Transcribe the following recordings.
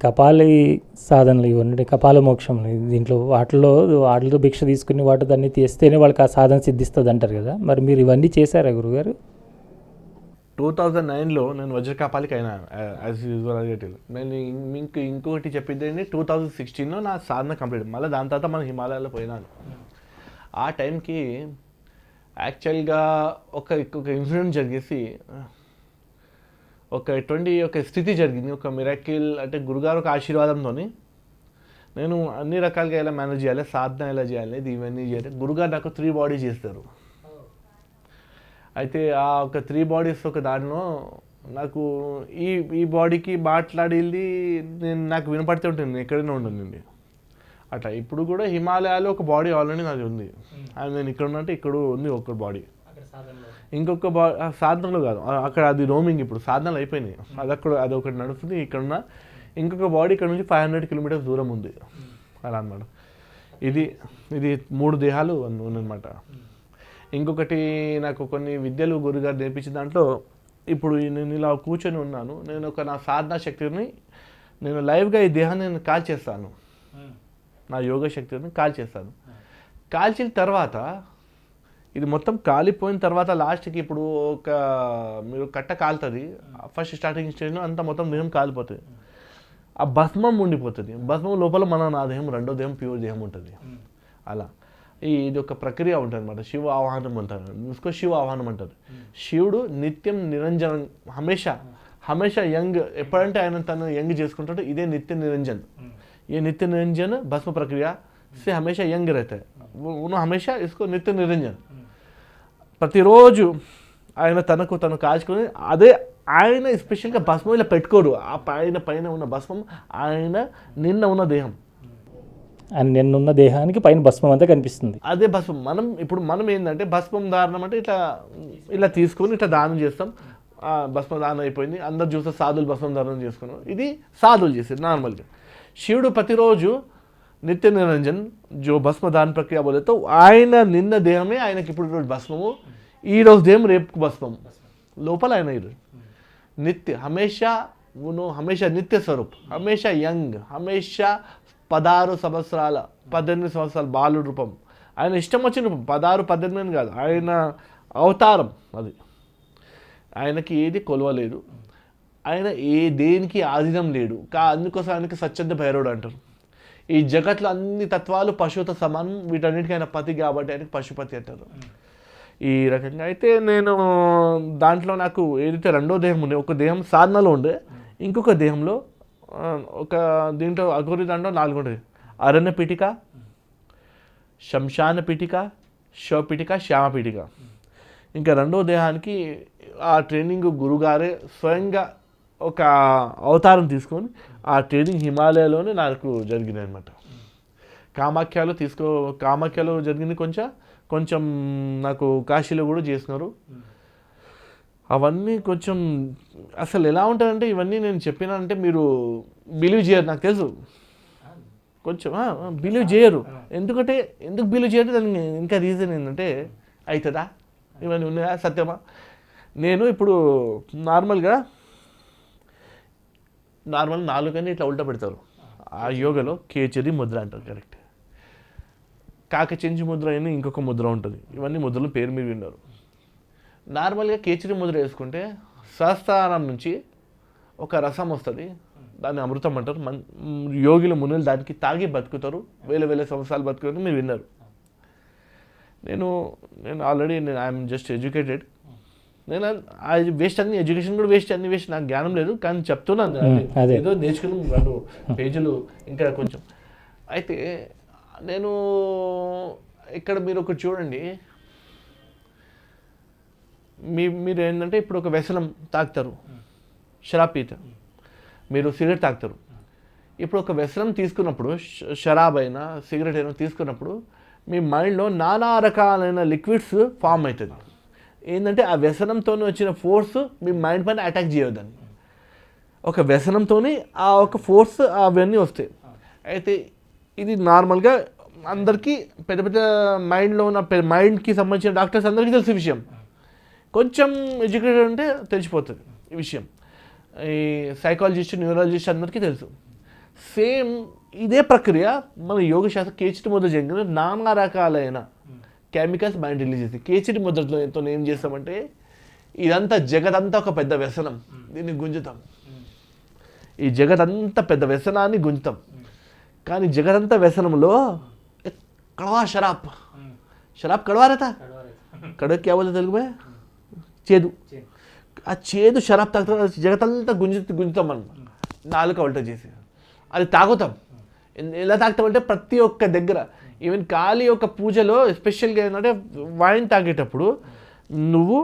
కపాలి సాధనలు ఇవన్నీ కపాల మోక్షంలు దీంట్లో వాటితో భిక్ష తీసుకుని వాటిని తీస్తేనే వాళ్ళకి ఆ సాధన సిద్ధిస్తుంది అంటారు కదా, మరి మీరు ఇవన్నీ చేశారా గురుగారు? 2009లో నేను వజ్రకాపాలికి అయినా యాజ్ యూజువల్. నేను ఇంకొకటి చెప్పింది ఏంటి, 2016లో నా సాధన కంప్లీట్. మళ్ళీ దాని తర్వాత మనం హిమాలయాలో పోయినాను. ఆ టైంకి యాక్చువల్గా ఒక ఇన్సిడెంట్ జరిగేసి ఒక స్థితి జరిగింది, ఒక మిరాకిల్. అంటే గురుగారు ఒక ఆశీర్వాదంతో నేను అన్ని రకాలుగా ఎలా మేనేజ్ చేయాలి, సాధన ఎలా చేయాలి, ఇవన్నీ చేయాలి. గురుగారు నాకు 3 బాడీస్ చేస్తారు. అయితే ఆ ఒక 3 బాడీస్ ఒక దానిలో నాకు ఈ బాడీకి మాట్లాడేది నాకు వినపడితే ఉంటుంది, ఎక్కడైనా ఉంటుంది అట్లా. ఇప్పుడు కూడా హిమాలయాలో ఒక బాడీ ఆల్రెడీ నాది ఉంది. నేను ఇక్కడ ఉన్నట్టు ఇక్కడ ఉంది ఒక బాడీ. ఇంకొక సాధనలు కాదు అక్కడ, అది రోమింగ్. ఇప్పుడు సాధనలు అయిపోయినాయి, అది ఒకటి నడుస్తుంది. ఇక్కడున్న ఇంకొక బాడీ ఇక్కడ నుంచి 500 కిలోమీటర్స్ దూరం ఉంది అలా అన్నమాట. ఇది 3 దేహాలు ఉందన్నమాట. ఇంకొకటి నాకు కొన్ని విద్యలు గురుగారు నేర్పించిన దాంట్లో ఇప్పుడు నేను ఇలా కూర్చొని ఉన్నాను. నేను నా సాధనా శక్తిని నేను లైవ్గా ఈ దేహాన్ని నేను కాల్ చేస్తాను, నా యోగ శక్తిని కాల్ చేస్తాను. కాల్చిన తర్వాత ఇది మొత్తం కాలిపోయిన తర్వాత లాస్ట్కి ఇప్పుడు మీరు కట్ట కాలుతుంది, ఫస్ట్ స్టార్టింగ్ స్టేజ్లో అంతా మొత్తం దేహం కాలిపోతుంది. ఆ భస్మం ఉండిపోతుంది. భస్మం లోపల నా దేహం, రెండో దేహం, ప్యూర్ దేహం ఉంటుంది. అలా ఇది ఒక ప్రక్రియ ఉంటుంది అన్నమాట. శివ ఆవాహనం అంటారు, ఇంకో శివ ఆవాహనం అంటారు. శివుడు నిత్యం నిరంజన్, హమేషా యంగ్. ఎప్పుడంటే ఆయన తను యంగ్ చేసుకుంటాడు, ఇదే నిత్య నిరంజన్. ये नित्य निरंजन भस्म प्रक्रिया से हमेशा यंग रहता है. वो हमेशा इसको नित्य निरंजन ప్రతిరోజు ఆయన తను కాల్చుకొని అదే ఆయన స్పెషల్గా భస్మం ఇలా పెట్టుకోరు. ఆ పైన ఉన్న భస్మం ఆయన నిన్న ఉన్న దేహం, నిన్నున్న దేహానికి పైన భస్మం అంతా కనిపిస్తుంది, అదే భస్మం. మనం ఏంటంటే భస్మం దానం అంటే ఇలా తీసుకొని ఇట్లా దానం చేస్తాం. భస్మ దానం అయిపోయింది, అందరు చూస్తే సాధువులు భస్మం దానం చేసుకున్నాం. ఇది సాధువులు చేసేది నార్మల్గా. శివుడు ప్రతిరోజు నిత్య నిరంజన్ జో భస్మ దాన ప్రక్రియ బోలేతో ఆయన నిన్న దేహమే ఆయనకి ఇప్పుడు భస్మము, ఈరోజు దేహం రేపు భస్మం. లోపల ఆయన నిత్య హమేషా నిత్య స్వరూప్, హమేషా యంగ్, హమేషా 18 సంవత్సరాల బాలుడు రూపం. ఆయన ఇష్టం వచ్చిన రూపం, 16-18 కాదు, ఆయన అవతారం అది. ఆయనకి ఏది కొలవలేదు, ఆయన దేనికి ఆధీనం లేడు. అందుకోసం ఆయనకి స్వచ్ఛంద భైరవుడు అంటారు. ఈ జగత్లో అన్ని తత్వాలు పశువుతో సమానం, వీటన్నిటికీ ఆయన పతి కాబట్టి ఆయనకి పశుపతి అంటారు. ఈ రకంగా అయితే నేను దాంట్లో నాకు ఏదైతే రెండో దేహం ఉండే, ఒక దేహం సాధనలో ఉండే, ఇంకొక దేహంలో దీంట్లో అఘోరి దాంట్లో 4 ఉండేది. అరణ్య పీఠిక, శంశాన పీఠిక, శవపీఠిక, శ్యామ పీఠిక. ఇంకా రెండో దేహానికి ఆ ట్రైనింగ్ గురుగారే స్వయంగా ఒక అవతారం తీసుకొని ఆ ట్రైనింగ్ హిమాలయాలోనే నాకు జరిగింది అనమాట. కామాఖ్యలో జరిగింది, కొంచెం నాకు కాశీలో కూడా చేసినారు. అవన్నీ కొంచెం అసలు ఎలా ఉంటుందంటే ఇవన్నీ నేను చెప్పినానంటే మీరు బిలీవ్ చేయరు, నాకు తెలుసు. కొంచెం బిలీవ్ చేయరు. ఎందుకు బిలీవ్ చేయరు దానికి ఇంకా రీజన్ ఏంటంటే, అవుతుందా, ఇవన్నీ ఉన్నాయా, సత్యమా? నేను ఇప్పుడు నార్మల్ 4 ఇట్లా ఉల్టా పెడతారు. ఆ యోగలో కేచరి ముద్ర అంటారు, కరెక్ట్. కాకచెంచి ముద్ర అని ఇంకొక ముద్ర ఉంటుంది. ఇవన్నీ ముద్రల పేరు మీరు విన్నారు. నార్మల్గా కేచరి ముద్ర వేసుకుంటే సహస్రారం నుంచి ఒక రసం వస్తుంది, దాన్ని అమృతం అంటారు. యోగిల మునులు దానికి తాగి బతుకుతారు, వేల సంవత్సరాలు బతుకుతారు, మీరు విన్నారు. నేను ఆల్రెడీ ఐఎమ్ జస్ట్ ఎడ్యుకేటెడ్. నేను వేస్ట్ అన్ని, ఎడ్యుకేషన్ కూడా వేస్ట్, అన్ని వేస్ట్, నాకు జ్ఞానం లేదు. కానీ చెప్తున్నాను, ఏదో నేర్చుకుని 2 పేజీలు ఇంకా కొంచెం. అయితే నేను ఇక్కడ మీరు ఒకటి చూడండి, మీరు ఏంటంటే ఇప్పుడు ఒక వ్యసనం తాగుతారు, షరాబ్ పీతారు, మీరు సిగరెట్ తాగుతారు. ఇప్పుడు ఒక వ్యసనం తీసుకున్నప్పుడు షరాబ్ అయినా సిగరెట్ అయినా తీసుకున్నప్పుడు మీ మైండ్లో నానా రకాలైన లిక్విడ్స్ ఫామ్ అవుతుంది. ఏంటంటే ఆ వ్యసనంతో వచ్చిన ఫోర్స్ మీ మైండ్ పైన అటాక్ చేయొద్దని. ఒక వ్యసనంతో ఆ ఒక ఫోర్స్ అవన్నీ వస్తాయి. అయితే ఇది నార్మల్గా అందరికీ పెద్ద పెద్ద మైండ్లో ఉన్న మైండ్కి సంబంధించిన డాక్టర్స్ అందరికీ తెలిసే విషయం. కొంచెం ఎడ్యుకేటెడ్ ఉంటే తెలిసిపోతుంది ఈ విషయం. ఈ సైకాలజిస్ట్ న్యూరాలజిస్ట్ అందరికీ తెలుసు. సేమ్ ఇదే ప్రక్రియ మన యోగ శాస్త్రం కేచిటి ముద్ర జరిగిన నానా రకాలైన కెమికల్స్ మైండ్ రిలీజ్ చేస్తాయి. కేచిటి ముద్రతో ఏం చేస్తామంటే ఇదంతా జగదంతా ఒక పెద్ద వ్యసనం, దీన్ని గుంజుతాం. ఈ జగదంతా పెద్ద వ్యసనాన్ని గుంజుతాం. కానీ జగదంతా వ్యసనంలో కడవా షరాబ్ కడవా रहता కడవ क्या बोलते తెలుగు में చేదు. ఆ చేదు షరాబ్ తాగుతాం, జగతంతా గుంజుతాం మనం నాలుక వంట చేసి అది తాగుతాం. ఎలా తాగుతామంటే ప్రతి ఒక్క దగ్గర ఈవెన్ ఖాళీ ఒక పూజలో ఎస్పెషల్గా ఏంటంటే వైన్ తాగేటప్పుడు నువ్వు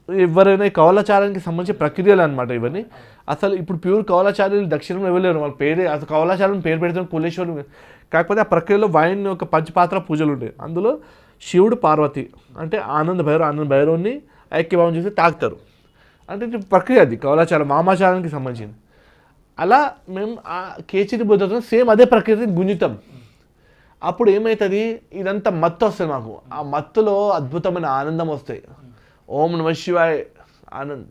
ఎవరైనా కౌలాచారానికి సంబంధించిన ప్రక్రియలు అనమాట ఇవన్నీ. అసలు ఇప్పుడు ప్యూర్ కౌలాచార్యులు దక్షిణంలో ఇవ్వలేరు, వాళ్ళ పేరే అసలు కౌలాచారం పేరు పెడతాం కులేశ్వరుడు. కాకపోతే ఆ ప్రక్రియలో వైన్ ఒక పంచపాత్ర పూజలు ఉంటాయి. అందులో శివుడు పార్వతి అంటే ఆనంద భైరవుని ఐక్యభావం చేసి తాగుతారు. అంటే ఇది ప్రక్రియ, అది కౌలాచారం వామాచారానికి సంబంధించింది. అలా మేము ఆ కేచిటి బుద్ధతో సేమ్ అదే ప్రక్రియని గుంజుతాం. అప్పుడు ఏమవుతుంది, ఇదంతా మత్తు వస్తుంది మాకు. ఆ మత్తులో అద్భుతమైన ఆనందం వస్తాయి. ఓం నమ శివాయ ఆనంద్.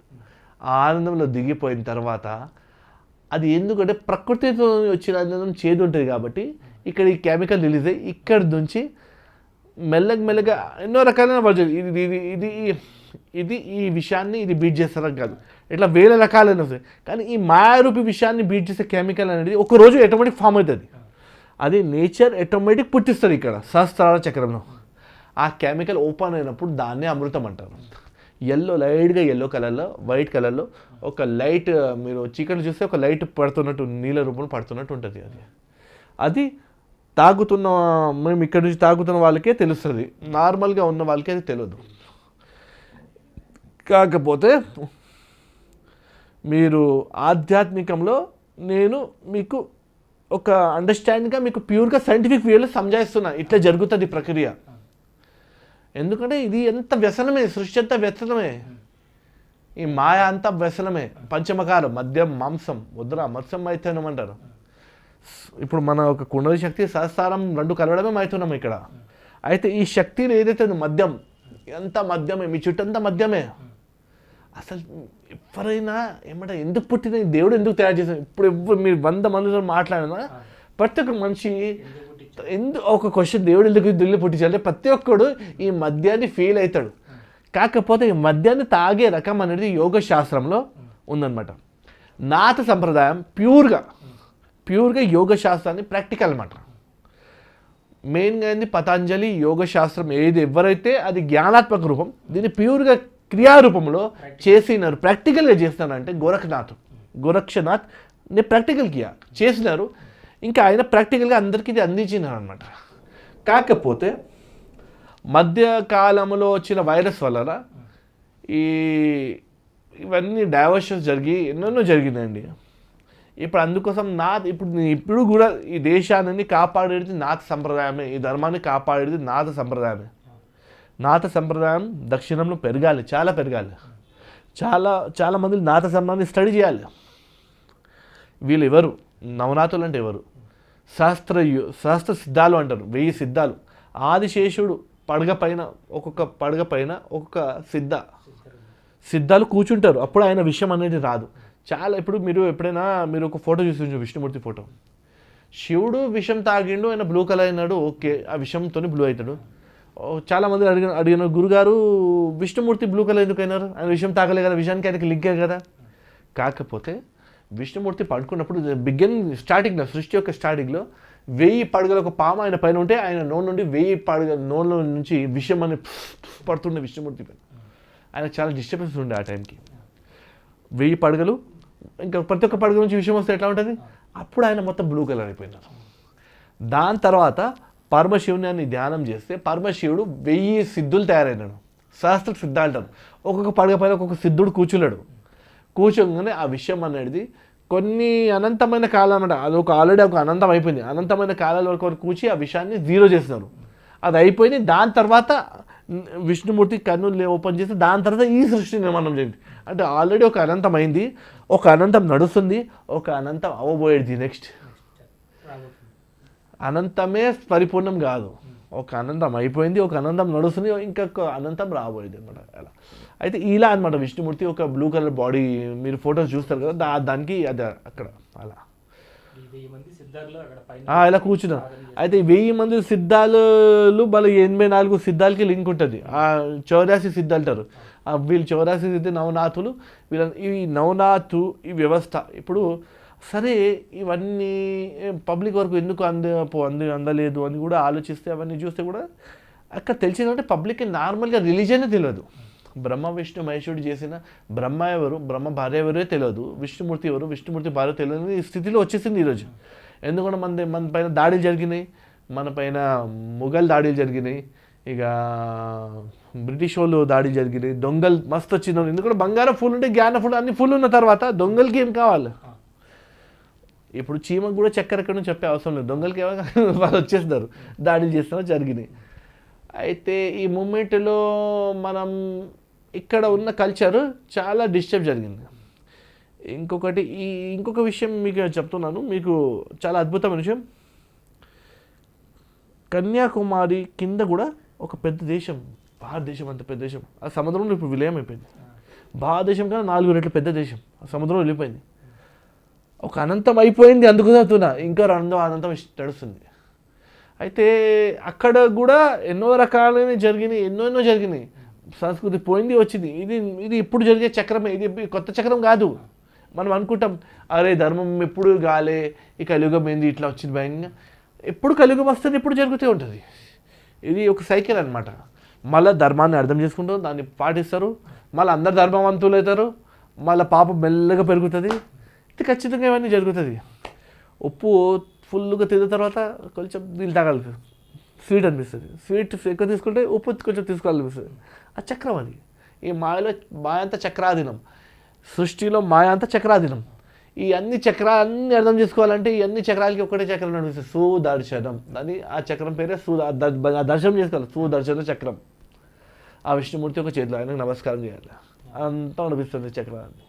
ఆ ఆనందంలో దిగిపోయిన తర్వాత అది ఎందుకంటే ప్రకృతితో వచ్చిన ఆనందం చేదు ఉంటుంది కాబట్టి ఇక్కడ ఈ కెమికల్ రిలీజ్ అయ్యి ఇక్కడి నుంచి మెల్లగా ఎన్నో రకాలైన వర్జన్ ఇది ఈ విషయాన్ని ఇది బీట్ చేస్తారని కాదు, ఇట్లా వేల రకాలైన వస్తాయి. కానీ ఈ మాయారూపి విషయాన్ని బీట్ చేసే కెమికల్ అనేది ఒకరోజు ఆటోమేటిక్ ఫామ్ అవుతుంది. అది నేచర్ ఆటోమేటిక్ పుట్టిస్తుంది. ఇక్కడ సహస్రార చక్రంలో ఆ కెమికల్ ఓపెన్ అయినప్పుడు దాన్నే అమృతం అంటారు. లైట్గా ఎల్లో కలర్లో వైట్ కలర్లో ఒక లైట్, మీరు చీకటి చూస్తే ఒక లైట్ పడుతున్నట్టు నీళ్ళ రూపంలో పడుతున్నట్టు ఉంటుంది. అది తాగుతున్న మేము ఇక్కడ నుంచి తాగుతున్న వాళ్ళకే తెలుస్తుంది, నార్మల్గా ఉన్న వాళ్ళకి అది తెలియదు. కాకపోతే మీరు ఆధ్యాత్మికంలో నేను మీకు ఒక అండర్స్టాండింగ్గా మీకు ప్యూర్గా సైంటిఫిక్ వేలో సంజాయిస్తున్నా ఇట్లా జరుగుతుంది ప్రక్రియ. ఎందుకంటే ఇది ఎంత వ్యసనమే, సృష్టి అంతా వ్యసనమే, ఈ మాయ అంతా వ్యసనమే. పంచమకారం మద్యం మాంసం ముద్ర మత్స్యం మైథునం అంటారు. ఇప్పుడు మన ఒక కుండలి శక్తి సహస్రారం రెండు కలవడమే మైథునం ఇక్కడ. అయితే ఈ శక్తిని ఏదైతే మద్యం, ఎంత మద్యమే, మీ చుట్టంతా మద్యమే. అసలు ఎవరైనా ఏమంటే ఎందుకు పుట్టిన దేవుడు ఎందుకు తయారు చేశారు, ఇప్పుడు మీరు 100 మందితో మాట్లాడినా ప్రతి ఒక్క మనిషి ఒక క్వశ్చన్, దేవుడు ఎందుకు దిల్లు పుట్టించాలంటే ప్రతి ఒక్కడు ఈ మద్యాన్ని ఫీల్ అవుతాడు. కాకపోతే ఈ మద్యాన్ని తాగే రకం అనేది యోగ శాస్త్రంలో ఉందన్నమాట. నాథ సంప్రదాయం ప్యూర్గా యోగ శాస్త్రాన్ని ప్రాక్టికల్ అన్నమాట. మెయిన్గా ఏంది పతంజలి యోగ శాస్త్రం ఎవరైతే అది జ్ఞానాత్మక రూపం, దీన్ని ప్యూర్గా క్రియారూపంలో చేసినారు, ప్రాక్టికల్గా చేస్తున్నారంటే గోరక్షనాథ్ ని ప్రాక్టికల్ చేసినారు. ఇంకా ఆయన ప్రాక్టికల్గా అందరికీ ఇది అందించినారు అనమాట. కాకపోతే మధ్యకాలంలో వచ్చిన వైరస్ వలన ఇవన్నీ డైవర్షన్స్ జరిగి ఎన్నెన్నో జరిగిందండి. ఇప్పుడు అందుకోసం ఇప్పుడు కూడా ఈ దేశాన్ని కాపాడేది నాథ సంప్రదాయమే, ఈ ధర్మాన్ని కాపాడేది నాథ సంప్రదాయమే. నాథ సంప్రదాయం దక్షిణంలో పెరగాలి, చాలా పెరగాలి. చాలా మంది నాథ సంప్రదాయాన్ని స్టడీ చేయాలి. వీళ్ళు ఎవరు, నవనాథులు అంటే ఎవరు, శాస్త్ర సిద్ధాలు అంటారు, 1000 సిద్ధాలు. ఆదిశేషుడు ఒక్కొక్క పడగ పైన ఒక్కొక్క సిద్ధాలు కూర్చుంటారు. అప్పుడు ఆయన విషయం అనేది రాదు. ఇప్పుడు మీరు ఎప్పుడైనా ఒక ఫోటో చూసి విష్ణుమూర్తి ఫోటో, శివుడు విషం తాగిండు, ఆయన బ్లూ కలర్ అయినాడు, ఓకే, ఆ విషంతో బ్లూ అవుతాడు. చాలామంది అడిగిన గురుగారు విష్ణుమూర్తి బ్లూ కలర్ ఎందుకు అయినారు, ఆయన విషయం తాగలే కదా, విషయానికి ఆయనకి లింకే కదా. కాకపోతే విష్ణుమూర్తి పడుకున్నప్పుడు స్టార్టింగ్లో సృష్టి యొక్క స్టార్టింగ్లో 1000 పడగల ఒక పాము ఆయన పైన ఉంటే ఆయన నోటి నుండి 1000 పడగల నోళ్ళ నుంచి విషయం అని పడుతుండే విష్ణుమూర్తి పైన. ఆయనకు చాలా డిస్టర్బెన్స్ ఉండే ఆ టైంకి. 1000 పడగలు, ఇంకా ప్రతి ఒక్క పడగ నుంచి విషయం వస్తే ఎట్లా ఉంటుంది, అప్పుడు ఆయన మొత్తం బ్లూ కలర్ అయిపోయినారు. దాని తర్వాత పరమశివుని ధ్యానం చేస్తే పరమశివుడు 1000 సిద్ధులు తయారైనాడు. సహస్ర సిద్ధాంతం, ఒక్కొక్క పడగ పైన ఒక్కొక్క సిద్ధుడు కూర్చోగానే ఆ విషయం అనేది కొన్ని అనంతమైన కాలం అన్నమాట, అది ఒక ఆల్రెడీ ఒక అనంతం అయిపోయింది, అనంతమైన కాలాల వరకు కూర్చి ఆ విషయాన్ని జీరో చేస్తున్నారు. అది అయిపోయింది. దాని తర్వాత విష్ణుమూర్తి కన్నులు ఓపెన్ చేసి దాని తర్వాత ఈ సృష్టి నిర్మాణం చేయండి. అంటే ఆల్రెడీ ఒక అనంతం అయింది, ఒక అనంతం నడుస్తుంది, ఒక అనంతం అవ్వబోయేది నెక్స్ట్. అనంతమే పరిపూర్ణం కాదు, ఒక అనంతం అయిపోయింది, ఒక అనంతం నడుస్తుంది, ఇంకొక అనంతం రాబోయేది అనమాట. అలా అయితే ఇలా అనమాట విష్ణుమూర్తి ఒక బ్లూ కలర్ బాడీ మీరు ఫొటోస్ చూస్తారు కదా, దానికి అది అక్కడ అలా ఇలా కూర్చున్నారు. అయితే 1000 మంది సిద్ధాలు మళ్ళీ 84 సిద్ధాలకి లింక్ ఉంటుంది. ఆ 84 సిద్ధ అంటారు. వీళ్ళు 84 సిద్ధి నవనాథులు. వీళ్ళ ఈ నవనాథు ఈ వ్యవస్థ ఇప్పుడు సరే ఇవన్నీ పబ్లిక్ వరకు ఎందుకు అందలేదు అని కూడా ఆలోచిస్తే అవన్నీ చూస్తే కూడా అక్కడ తెలిసిందంటే పబ్లిక్కి నార్మల్గా రిలీజనే తెలియదు. బ్రహ్మ విష్ణు మహేశ్వరుడు చేసిన బ్రహ్మ ఎవరు, బ్రహ్మ భార్య ఎవరే తెలియదు, విష్ణుమూర్తి ఎవరు, విష్ణుమూర్తి భార్య తెలియదు ఈ స్థితిలో వచ్చేసింది ఈరోజు. ఎందుకంటే మన పైన దాడులు జరిగినాయి, మన పైన మొఘల్ దాడులు జరిగినాయి, ఇక బ్రిటిష్ వాళ్ళు దాడులు జరిగినాయి, దొంగలు మస్తు వచ్చింది. ఎందుకంటే బంగారం ఫుల్ ఉంటే జ్ఞాన ఫుల్ అన్ని ఫుల్ ఉన్న తర్వాత దొంగలకి ఏం కావాలి? ఇప్పుడు చీమకు కూడా చక్కెర ఎక్కడ చెప్పే అవసరం లేదు, దొంగలకి వాళ్ళు వచ్చేస్తున్నారు, దాడులు చేస్తున్నారు, జరిగినాయి. అయితే ఈ మూమెంట్లో మనం ఇక్కడ ఉన్న కల్చర్ చాలా డిస్టర్బ్ జరిగింది. ఇంకొక విషయం మీకు చెప్తున్నాను, మీకు చాలా అద్భుతమైన విషయం. కన్యాకుమారి కింద కూడా ఒక పెద్ద దేశం, భారతదేశం అంత పెద్ద దేశం, ఆ సముద్రంలో ఇప్పుడు విలయం అయిపోయింది. భారతదేశం కన్నా 4 రెట్లు పెద్ద దేశం, ఆ సముద్రం వెళ్ళిపోయింది. ఒక అనంతం అయిపోయింది, అందుకు చదువుతున్నా ఇంకా రెండో అనంతం నడుస్తుంది. అయితే అక్కడ కూడా ఎన్నో రకాలైన జరిగినాయి, ఎన్నో జరిగినాయి. సంస్కృతి పోయింది వచ్చింది. ఇది ఇప్పుడు జరిగే చక్రమే, ఇది కొత్త చక్రం కాదు. మనం అనుకుంటాం అరే ధర్మం ఎప్పుడు గాలే, ఈ కలియుగం ఏంది ఇట్లా వచ్చింది భయంగా. ఎప్పుడు కలియుగం వస్తుంది ఎప్పుడు జరుగుతూ ఉంటుంది. ఇది ఒక సైకిల్ అనమాట. మళ్ళీ ధర్మాన్ని అర్థం చేసుకుంటారు, దాన్ని పాటిస్తారు, మళ్ళీ అందరు ధర్మవంతులు అవుతారు, మళ్ళీ పాపం మెల్లగా పెరుగుతుంది. ఇది ఖచ్చితంగా ఇవన్నీ జరుగుతుంది. ఉప్పు ఫుల్గా తిన్న తర్వాత కొంచెం నీళ్ళు తాగాలి, స్వీట్ అనిపిస్తుంది. స్వీట్ ఎక్కువ తీసుకుంటే ఉప్పు కొంచెం తీసుకోవాలనిపిస్తుంది. ఆ చక్రం అది. ఈ మాయలో మాయ అంతా చక్రాధీనం, సృష్టిలో మాయ అంతా చక్రాధీనం. ఈ అన్ని చక్రాలన్నీ అర్థం చేసుకోవాలంటే ఈ అన్ని చక్రాలకి ఒకటే చక్రం నడిపిస్తుంది, సుదర్శనం అని. ఆ చక్రం పేరే దర్శనం చేసుకోవాలి, సుదర్శన చక్రం. ఆ విష్ణుమూర్తి ఒక చేతిలో ఆయనకు నమస్కారం చేయాలి, అంతా నడిపిస్తుంది చక్రాన్ని.